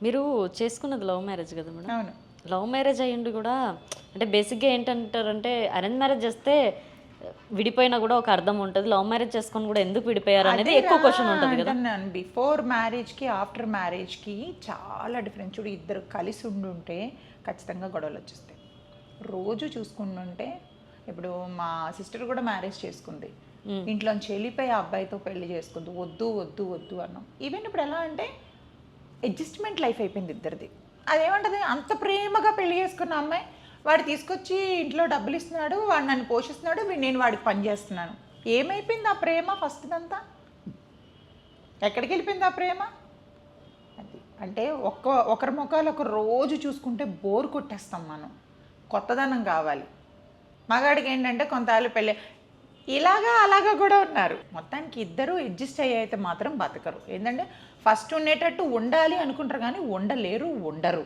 మీరు చేసుకున్నది love marriage కదా మేడం? అవును. లవ్ మ్యారేజ్ అయ్యుండి కూడా అంటే బేసిక్‌గా ఏంటంటారంటే అరేంజ్ మ్యారేజ్ చేస్తే విడిపోయినా కూడా ఒక అర్థం ఉంటది. లవ్ మ్యారేజ్ చేసుకొని కూడా ఎందుకు విడిపోయారు అనేది ఎక్కువ అదేరా క్వెషన్ ఉంటది కదా! అంటున్నాను. బిఫోర్ మ్యారేజ్‌కి, ఆఫ్టర్ మ్యారేజ్‌కి చాలా డిఫరెన్స్. చూడు ఇద్దరు కలిసి ఉండుంటే ఖచ్చితంగా గొడవలొచ్చేస్తాయి. రోజు చూసుకుంటుంటే ఇప్పుడు మా సిస్టర్ కూడా మ్యారేజ్ చేసుకుంది. ఇంట్లోంచి వెళ్ళిపోయి ఆ అబ్బాయితో పెళ్లి చేసుకుంది. వద్దు, వద్దు, వద్దు అన్నాం. ఈవెన్ ఇప్పుడు ఎలా అంటే అడ్జస్ట్మెంట్ లైఫ్ అయిపోయింది ఇద్దరిది. అదేమంటది అంత ప్రేమగా పెళ్లి చేసుకున్న అమ్మాయి వాడు తీసుకొచ్చి ఇంట్లో డబ్బులు ఇస్తున్నాడు, వాడు నన్ను పోషిస్తున్నాడు, నేను వాడికి పని చేస్తున్నాను. ఏమైపోయింది ఆ ప్రేమ ఫస్ట్‌దంతా? ఎక్కడికి వెళ్ళిపోయింది ఆ ప్రేమ? అది అంటే ఒకరి ముఖాలు ఒక రోజు చూసుకుంటే బోర్ కొట్టేస్తాం మనం. కొత్తదనం కావాలి. మగాడికి ఏంటంటే కొంతకాలం పెళ్ళి ఇలాగా అలాగా కూడా ఉన్నారు. మొత్తానికి ఇద్దరు అడ్జస్ట్ అయ్యి అయితే మాత్రం బతకరు. ఏంటంటే ఫస్ట్ ఉండేటట్టు ఉండాలి అనుకుంటారు కానీ ఉండలేరు, ఉండరు.